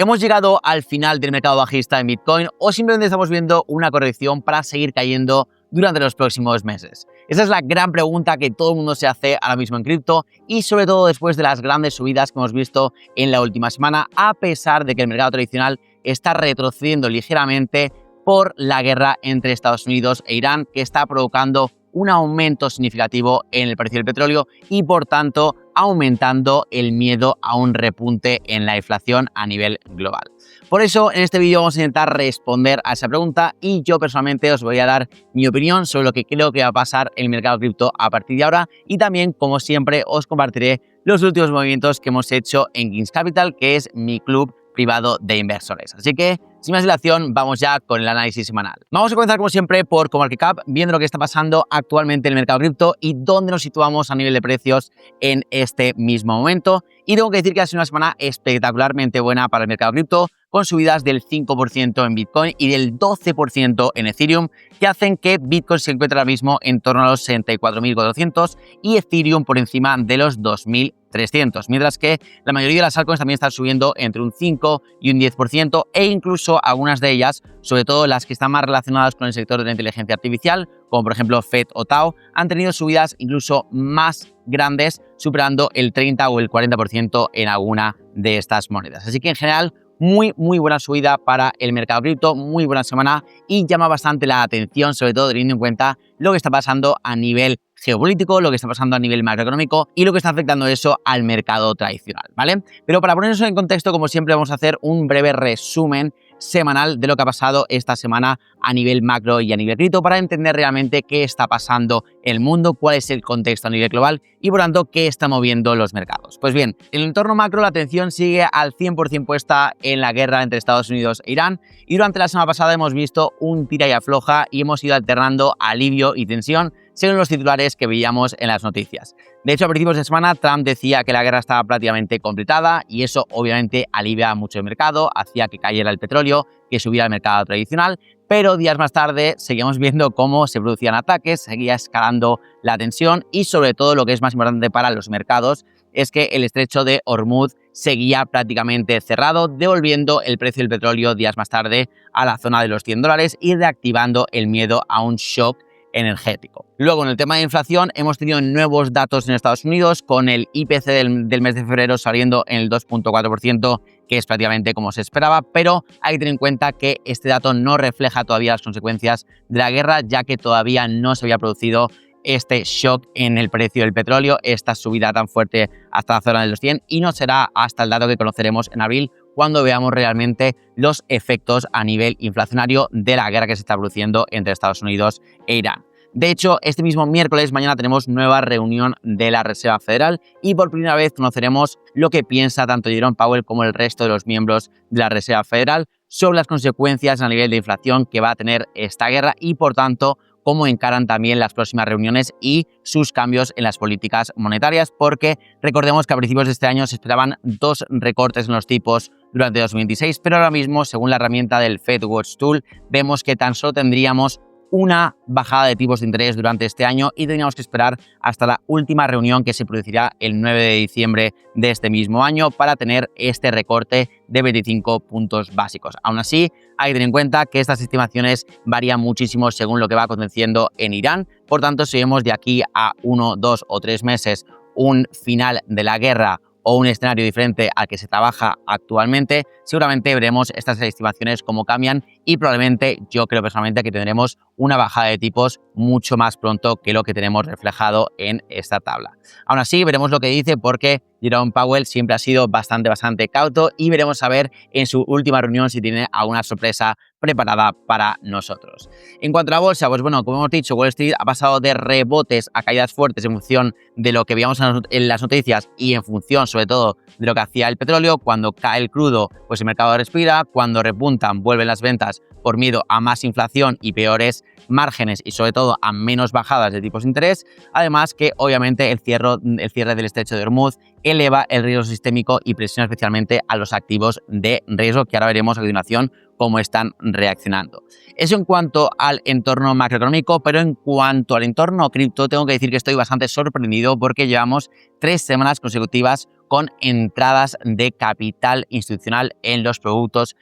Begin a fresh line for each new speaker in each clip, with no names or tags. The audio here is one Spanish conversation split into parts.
¿Hemos llegado al final del mercado bajista en Bitcoin o simplemente estamos viendo una corrección para seguir cayendo durante los próximos meses? Esa es la gran pregunta que todo el mundo se hace ahora mismo en cripto y sobre todo después de las grandes subidas que hemos visto en la última semana, a pesar de que el mercado tradicional está retrocediendo ligeramente por la guerra entre Estados Unidos e Irán, que está provocando un aumento significativo en el precio del petróleo y, por tanto, aumentando el miedo a un repunte en la inflación a nivel global. Por eso, en este vídeo vamos a intentar responder a esa pregunta y yo personalmente os voy a dar mi opinión sobre lo que creo que va a pasar en el mercado cripto a partir de ahora y también, como siempre, os compartiré los últimos movimientos que hemos hecho en Kings Capital, que es mi club privado de inversores. Así que, sin más dilación, vamos ya con el análisis semanal. Vamos a comenzar, como siempre, por CoinMarketCap, viendo lo que está pasando actualmente en el mercado cripto y dónde nos situamos a nivel de precios en este mismo momento. Y tengo que decir que ha sido una semana espectacularmente buena para el mercado cripto, con subidas del 5% en Bitcoin y del 12% en Ethereum, que hacen que Bitcoin se encuentre ahora mismo en torno a los 64.400 y Ethereum por encima de los 2.300, mientras que la mayoría de las altcoins también están subiendo entre un 5 y un 10% e incluso algunas de ellas, sobre todo las que están más relacionadas con el sector de la inteligencia artificial, como por ejemplo FED o Tao, han tenido subidas incluso más grandes, superando el 30 o el 40% en alguna de estas monedas. Así que en general, muy buena subida para el mercado cripto, muy buena semana y llama bastante la atención, sobre todo teniendo en cuenta lo que está pasando a nivel geopolítico, lo que está pasando a nivel macroeconómico y lo que está afectando eso al mercado tradicional, ¿vale? Pero para ponernos en contexto, como siempre, vamos a hacer un breve resumen semanal de lo que ha pasado esta semana a nivel macro y a nivel cripto para entender realmente qué está pasando en el mundo, cuál es el contexto a nivel global y por tanto qué está moviendo los mercados. Pues bien, en el entorno macro la atención sigue al 100% puesta en la guerra entre Estados Unidos e Irán y durante la semana pasada hemos visto un tira y afloja y hemos ido alternando alivio y tensión según los titulares que veíamos en las noticias. De hecho, a principios de semana, Trump decía que la guerra estaba prácticamente completada y eso obviamente alivia mucho el mercado, hacía que cayera el petróleo, que subiera el mercado tradicional, pero días más tarde seguíamos viendo cómo se producían ataques, seguía escalando la tensión y sobre todo lo que es más importante para los mercados es que el estrecho de Hormuz seguía prácticamente cerrado, devolviendo el precio del petróleo días más tarde a la zona de los $100 y reactivando el miedo a un shock energético. Luego, en el tema de inflación, hemos tenido nuevos datos en Estados Unidos, con el IPC del mes de febrero saliendo en el 2.4%, que es prácticamente como se esperaba, pero hay que tener en cuenta que este dato no refleja todavía las consecuencias de la guerra, ya que todavía no se había producido este shock en el precio del petróleo, esta subida tan fuerte hasta la zona de los 100, y no será hasta el dato que conoceremos en abril, cuando veamos realmente los efectos a nivel inflacionario de la guerra que se está produciendo entre Estados Unidos e Irán. De hecho, este mismo miércoles, mañana, tenemos nueva reunión de la Reserva Federal y por primera vez conoceremos lo que piensa tanto Jerome Powell como el resto de los miembros de la Reserva Federal sobre las consecuencias a nivel de inflación que va a tener esta guerra y, por tanto, cómo encaran también las próximas reuniones y sus cambios en las políticas monetarias, porque recordemos que a principios de este año se esperaban 2 recortes en los tipos durante 2026, pero ahora mismo, según la herramienta del FedWatch Tool, vemos que tan solo tendríamos una bajada de tipos de interés durante este año y tendríamos que esperar hasta la última reunión que se producirá el 9 de diciembre de este mismo año para tener este recorte de 25 puntos básicos. Aún así, hay que tener en cuenta que estas estimaciones varían muchísimo según lo que va aconteciendo en Irán. Por tanto, si vemos de aquí a 1, 2 o 3 meses un final de la guerra o un escenario diferente al que se trabaja actualmente, seguramente veremos estas estimaciones cómo cambian y probablemente yo creo personalmente que tendremos una bajada de tipos mucho más pronto que lo que tenemos reflejado en esta tabla. Aún así, veremos lo que dice porque Jerome Powell siempre ha sido bastante cauto y veremos a ver en su última reunión si tiene alguna sorpresa preparada para nosotros. En cuanto a la bolsa, pues bueno, como hemos dicho, Wall Street ha pasado de rebotes a caídas fuertes en función de lo que veíamos en las noticias y en función sobre todo de lo que hacía el petróleo. Cuando cae el crudo, pues el mercado respira, cuando repuntan vuelven las ventas por miedo a más inflación y peores márgenes y sobre todo a menos bajadas de tipos de interés, además que obviamente el cierre del estrecho de Hormuz eleva el riesgo sistémico y presiona especialmente a los activos de riesgo, que ahora veremos a continuación cómo están reaccionando. Eso en cuanto al entorno macroeconómico, pero en cuanto al entorno cripto, tengo que decir que estoy bastante sorprendido porque llevamos 3 semanas consecutivas con entradas de capital institucional en los productos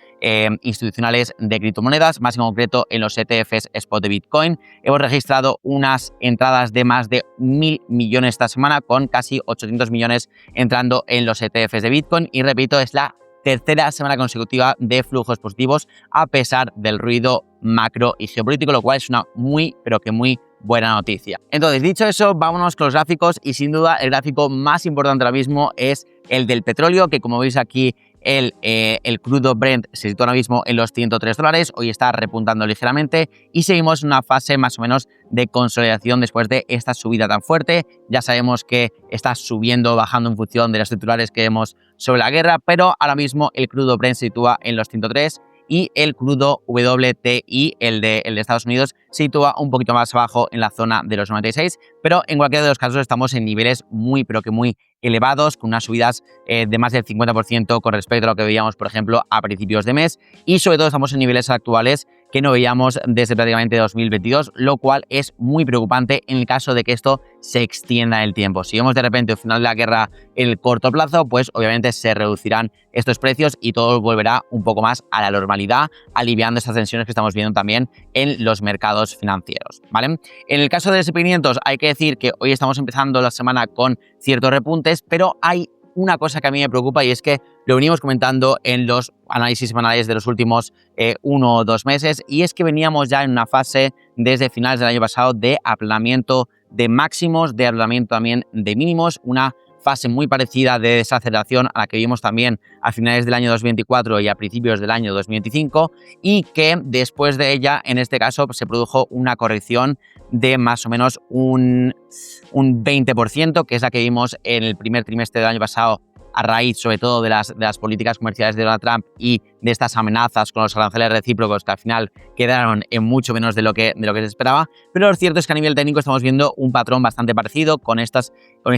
institucionales de criptomonedas, más en concreto en los ETFs spot de Bitcoin. Hemos registrado unas entradas de más de 1.000 millones esta semana, con casi 800 millones entrando en los ETFs de Bitcoin, y repito, es la tercera semana consecutiva de flujos positivos a pesar del ruido macro y geopolítico, lo cual es una muy, pero que muy buena noticia. Entonces, dicho eso, vámonos con los gráficos, y sin duda el gráfico más importante ahora mismo es el del petróleo, que como veis aquí el crudo Brent se sitúa ahora mismo en los $103, hoy está repuntando ligeramente y seguimos en una fase más o menos de consolidación después de esta subida tan fuerte. Ya sabemos que está subiendo, bajando en función de los titulares que vemos sobre la guerra, pero ahora mismo el crudo Brent se sitúa en los 103 y el crudo WTI, el de Estados Unidos, se sitúa un poquito más abajo en la zona de los 96, pero en cualquiera de los casos estamos en niveles muy, pero que muy elevados, con unas subidas de más del 50% con respecto a lo que veíamos, por ejemplo, a principios de mes, y sobre todo estamos en niveles actuales que no veíamos desde prácticamente 2022, lo cual es muy preocupante en el caso de que esto se extienda en el tiempo. Si vemos de repente el final de la guerra en el corto plazo, pues obviamente se reducirán estos precios y todo volverá un poco más a la normalidad, aliviando estas tensiones que estamos viendo también en los mercados financieros, ¿vale? En el caso del S&P 500 hay que decir que hoy estamos empezando la semana con ciertos repuntes, pero hay una cosa que a mí me preocupa, y es que lo venimos comentando en los análisis semanales de los últimos 1 o 2 meses, y es que veníamos ya en una fase desde finales del año pasado de aplanamiento de máximos, de aplanamiento también de mínimos, una fase muy parecida de desaceleración a la que vimos también a finales del año 2024 y a principios del año 2025, y que después de ella, en este caso, se produjo una corrección de más o menos un 20%, que es la que vimos en el primer trimestre del año pasado, a raíz sobre todo de las políticas comerciales de Donald Trump y de estas amenazas con los aranceles recíprocos, que al final quedaron en mucho menos de lo que se esperaba. Pero lo cierto es que a nivel técnico estamos viendo un patrón bastante parecido, con este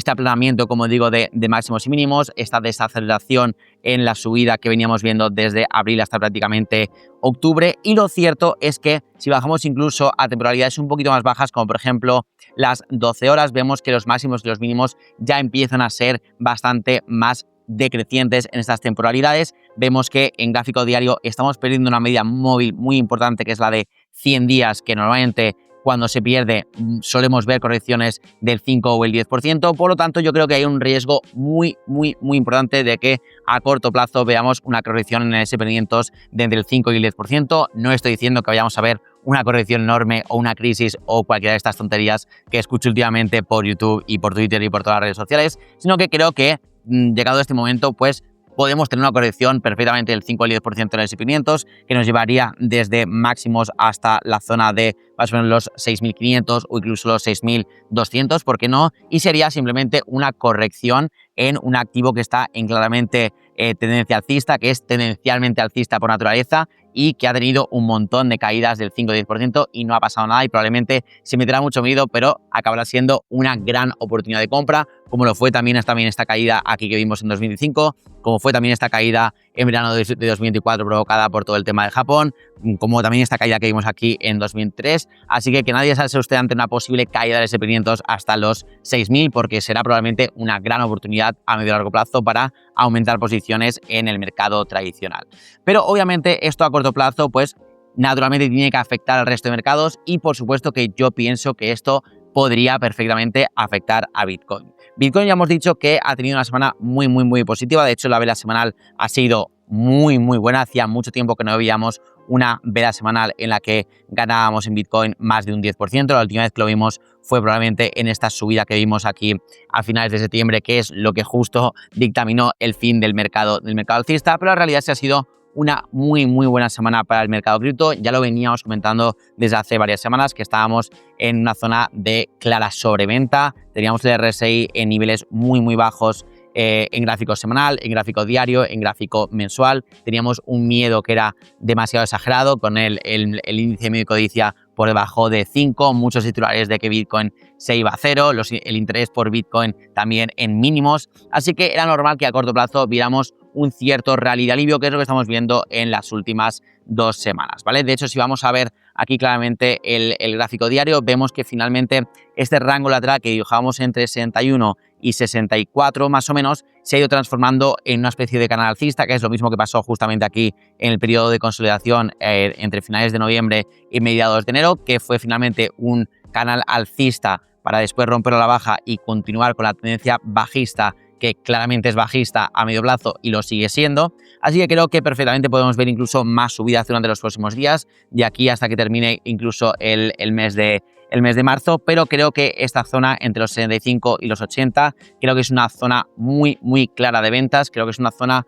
aplanamiento, como digo, de máximos y mínimos, esta desaceleración en la subida que veníamos viendo desde abril hasta prácticamente octubre. Y lo cierto es que si bajamos incluso a temporalidades un poquito más bajas, como por ejemplo las 12 horas, vemos que los máximos y los mínimos ya empiezan a ser bastante más decrecientes en estas temporalidades. Vemos que en gráfico diario estamos perdiendo una media móvil muy importante, que es la de 100 días, que normalmente cuando se pierde solemos ver correcciones del 5 o el 10%, por lo tanto yo creo que hay un riesgo muy importante de que a corto plazo veamos una corrección en el S&P 500 de entre el 5 y el 10%. No estoy diciendo que vayamos a ver una corrección enorme o una crisis o cualquiera de estas tonterías que escucho últimamente por YouTube y por Twitter y por todas las redes sociales, sino que creo que llegado a este momento, pues podemos tener una corrección perfectamente del 5 al 10% en el S&P 500, que nos llevaría desde máximos hasta la zona de más o menos los 6.500 o incluso los 6.200, ¿por qué no? Y sería simplemente una corrección en un activo que está en claramente tendencia alcista, que es tendencialmente alcista por naturaleza y que ha tenido un montón de caídas del 5-10% y no ha pasado nada, y probablemente se meterá mucho miedo, pero acabará siendo una gran oportunidad de compra, como lo fue también esta caída aquí que vimos en 2005, como fue también esta caída en verano de 2024 provocada por todo el tema de Japón, como también esta caída que vimos aquí en 2003. Así que nadie se asuste ante una posible caída del S&P 500 hasta los 6.000, porque será probablemente una gran oportunidad a medio y largo plazo para aumentar posiciones en el mercado tradicional. Pero obviamente esto a corto plazo, pues naturalmente tiene que afectar al resto de mercados, y por supuesto que yo pienso que esto podría perfectamente afectar a Bitcoin. Bitcoin ya hemos dicho que ha tenido una semana muy positiva. De hecho, la vela semanal ha sido muy buena. Hacía mucho tiempo que no veíamos una vela semanal en la que ganábamos en Bitcoin más de un 10%. La última vez que lo vimos fue probablemente en esta subida que vimos aquí a finales de septiembre, que es lo que justo dictaminó el fin del mercado alcista, pero la realidad es que ha sido una muy buena semana para el mercado cripto. Ya lo veníamos comentando desde hace varias semanas, que estábamos en una zona de clara sobreventa. Teníamos el RSI en niveles muy bajos en gráfico semanal, en gráfico diario, en gráfico mensual. Teníamos un miedo que era demasiado exagerado, con el índice de miedo y codicia por debajo de 5, muchos titulares de que Bitcoin se iba a cero, el interés por Bitcoin también en mínimos, así que era normal que a corto plazo viéramos un cierto rally de alivio, que es lo que estamos viendo en las últimas 2 semanas, ¿vale? De hecho, si vamos a ver aquí claramente el gráfico diario, vemos que finalmente este rango lateral que dibujábamos entre 61 y 64 más o menos, se ha ido transformando en una especie de canal alcista, que es lo mismo que pasó justamente aquí en el periodo de consolidación entre finales de noviembre y mediados de enero, que fue finalmente un canal alcista para después romperlo a la baja y continuar con la tendencia bajista, que claramente es bajista a medio plazo y lo sigue siendo. Así que creo que perfectamente podemos ver incluso más subidas durante los próximos días, de aquí hasta que termine incluso el mes de marzo, pero creo que esta zona entre los 75 y los 80, creo que es una zona muy clara de ventas, creo que es una zona,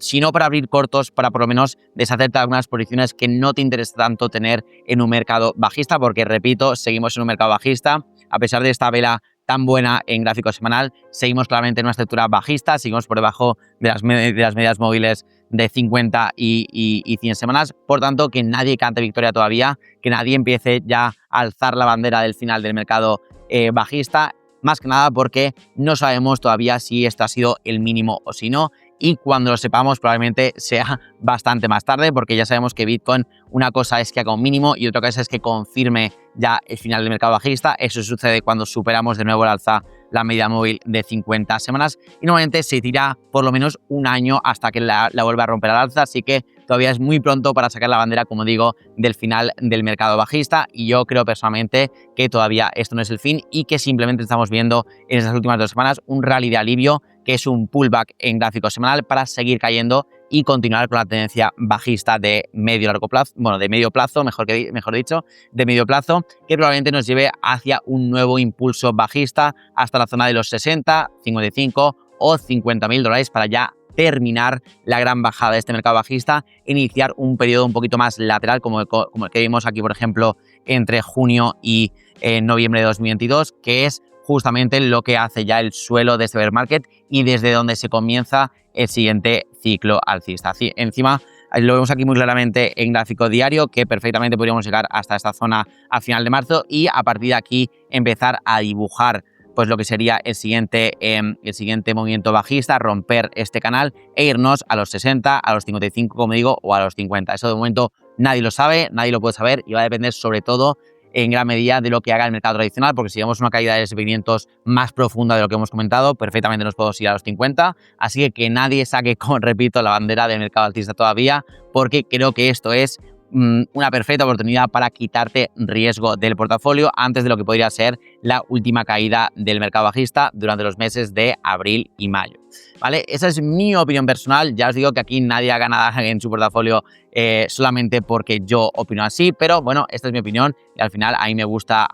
si no para abrir cortos, para por lo menos deshacerte algunas posiciones que no te interesa tanto tener en un mercado bajista, porque repito, seguimos en un mercado bajista, a pesar de esta vela tan buena en gráfico semanal, seguimos claramente en una estructura bajista, seguimos por debajo de las medias móviles de 50 y 100 semanas, por tanto que nadie cante victoria todavía, que nadie empiece ya a alzar la bandera del final del mercado bajista, más que nada porque no sabemos todavía si esto ha sido el mínimo o si no, y cuando lo sepamos probablemente sea bastante más tarde, porque ya sabemos que Bitcoin, una cosa es que haga un mínimo y otra cosa es que confirme ya el final del mercado bajista. Eso sucede cuando superamos de nuevo el alza la media móvil de 50 semanas y normalmente se tira por lo menos un año hasta que la vuelva a romper al alza, así que todavía es muy pronto para sacar la bandera, como digo, del final del mercado bajista, y yo creo personalmente que todavía esto no es el fin y que simplemente estamos viendo en estas últimas 2 semanas un rally de alivio, que es un pullback en gráfico semanal para seguir cayendo y continuar con la tendencia bajista de medio-largo plazo, bueno, de medio plazo, mejor dicho, de medio plazo, que probablemente nos lleve hacia un nuevo impulso bajista hasta la zona de los 60, 55 o 50.000 dólares para ya terminar la gran bajada de este mercado bajista, iniciar un periodo un poquito más lateral como el que vimos aquí, por ejemplo, entre junio y noviembre de 2022, que es justamente lo que hace ya el suelo de este bear market y desde donde se comienza el siguiente ciclo alcista. Encima lo vemos aquí muy claramente en gráfico diario, que perfectamente podríamos llegar hasta esta zona a final de marzo y a partir de aquí empezar a dibujar pues lo que sería el siguiente movimiento bajista, romper este canal e irnos a los 60, a los 55, como digo, o a los 50. Eso de momento nadie lo sabe, nadie lo puede saber y va a depender sobre todo en gran medida de lo que haga el mercado tradicional, porque si vemos una caída de S500 más profunda de lo que hemos comentado, perfectamente nos podemos ir a los 50, así que nadie saque, como repito, la bandera del mercado alcista todavía, porque creo que esto es una perfecta oportunidad para quitarte riesgo del portafolio antes de lo que podría ser la última caída del mercado bajista durante los meses de abril y mayo. ¿Vale? Esa es mi opinión personal. Ya os digo que aquí nadie haga nada en su portafolio solamente porque yo opino así, pero bueno, esta es mi opinión y al final a mí me gusta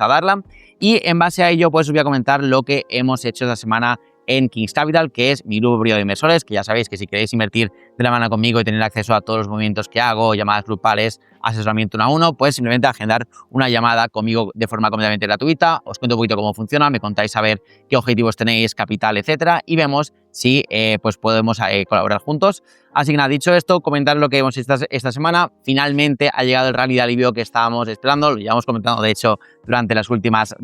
darla. Y en base a ello, pues os voy a comentar lo que hemos hecho esta semana en Kings Capital, que es mi grupo privado de inversores, que ya sabéis que si queréis invertir de la mano conmigo y tener acceso a todos los movimientos que hago, llamadas grupales, asesoramiento 1 a 1, pues simplemente agendar una llamada conmigo de forma completamente gratuita. Os cuento un poquito cómo funciona, me contáis a ver qué objetivos tenéis, capital, etcétera, y vemos si pues podemos colaborar juntos. Así que nada, dicho esto, comentar lo que hemos hecho esta semana. Finalmente ha llegado el rally de alivio que estábamos esperando, lo llevamos comentando de hecho durante las últimas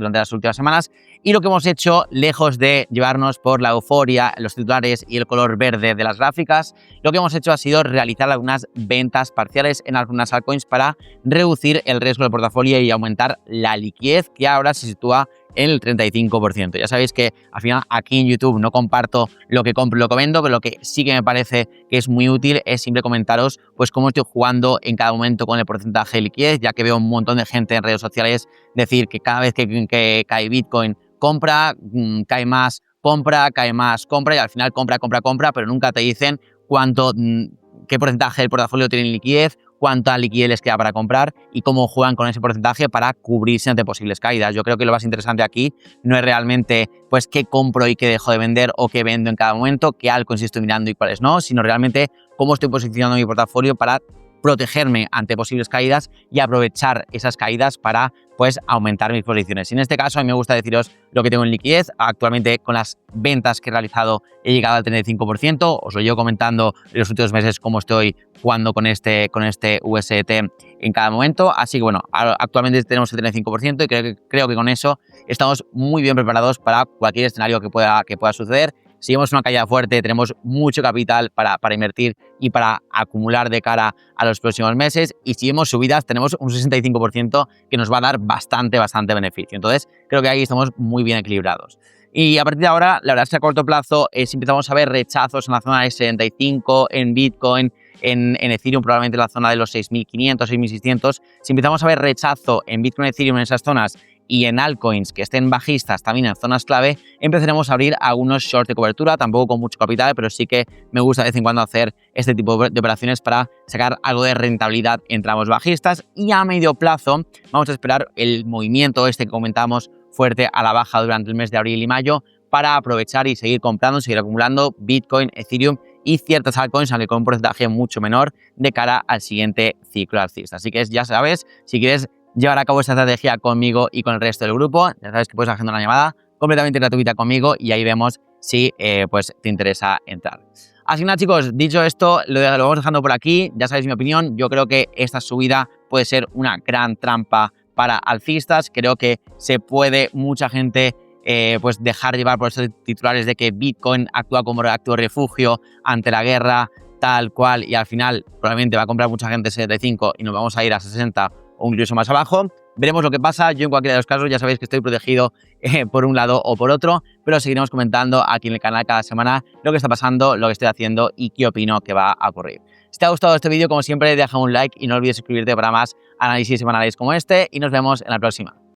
semanas, y lo que hemos hecho, lejos de llevarnos por la euforia, los titulares y el color verde de las gráficas, lo que hemos hecho ha sido realizar algunas ventas parciales en algunas altcoins para reducir el riesgo del portafolio y aumentar la liquidez, que ahora se sitúa en el 35%. Ya sabéis que al final aquí en YouTube no comparto lo que compro y lo que vendo, pero lo que sí que me parece que es muy útil es siempre comentaros pues cómo estoy jugando en cada momento con el porcentaje de liquidez, ya que veo un montón de gente en redes sociales decir que cada vez que cae Bitcoin compra, cae más, compra, cae más, compra y al final compra, pero nunca te dicen qué porcentaje del portafolio tiene liquidez, cuánta liquidez les queda para comprar y cómo juegan con ese porcentaje para cubrirse ante posibles caídas. Yo creo que lo más interesante aquí no es realmente pues qué compro y qué dejo de vender o qué vendo en cada momento, qué altcoins estoy mirando y cuáles no, sino realmente cómo estoy posicionando mi portafolio para protegerme ante posibles caídas y aprovechar esas caídas para pues aumentar mis posiciones. Y en este caso a mí me gusta deciros lo que tengo en liquidez. Actualmente con las ventas que he realizado he llegado al 35%, os lo llevo comentando en los últimos meses cómo estoy jugando con este USDT en cada momento, así que bueno, actualmente tenemos el 35% y creo que con eso estamos muy bien preparados para cualquier escenario que pueda suceder. si vemos una caída fuerte, tenemos mucho capital para invertir y para acumular de cara a los próximos meses, y si vemos subidas, tenemos un 65% que nos va a dar bastante beneficio. Entonces, creo que ahí estamos muy bien equilibrados. Y a partir de ahora, la verdad es que a corto plazo, si empezamos a ver rechazos en la zona de 75, en Bitcoin, en Ethereum probablemente en la zona de los 6.500, 6.600, si empezamos a ver rechazo en Bitcoin, Ethereum en esas zonas y en altcoins que estén bajistas también en zonas clave, empezaremos a abrir algunos shorts de cobertura, tampoco con mucho capital, pero sí que me gusta de vez en cuando hacer este tipo de operaciones para sacar algo de rentabilidad en tramos bajistas. Y a medio plazo vamos a esperar el movimiento que comentamos fuerte a la baja durante el mes de abril y mayo para aprovechar y seguir comprando, seguir acumulando Bitcoin, Ethereum y ciertas altcoins, aunque con un porcentaje mucho menor de cara al siguiente ciclo alcista. Así que ya sabes, si quieres llevar a cabo esta estrategia conmigo y con el resto del grupo, ya sabes que puedes agendar una llamada completamente gratuita conmigo y ahí vemos si pues te interesa entrar. Así que nada, chicos, dicho esto, lo vamos dejando por aquí. Ya sabéis mi opinión, yo creo que esta subida puede ser una gran trampa para alcistas. Creo que se puede mucha gente pues dejar llevar por esos titulares de que Bitcoin actúa como activo refugio ante la guerra, tal cual, y al final probablemente va a comprar mucha gente 75 y nos vamos a ir a 60 o incluso más abajo. Veremos lo que pasa. Yo en cualquiera de los casos ya sabéis que estoy protegido por un lado o por otro, pero seguiremos comentando aquí en el canal cada semana lo que está pasando, lo que estoy haciendo y qué opino que va a ocurrir. Si te ha gustado este vídeo, como siempre, deja un like y no olvides suscribirte para más análisis semanales como este y nos vemos en la próxima.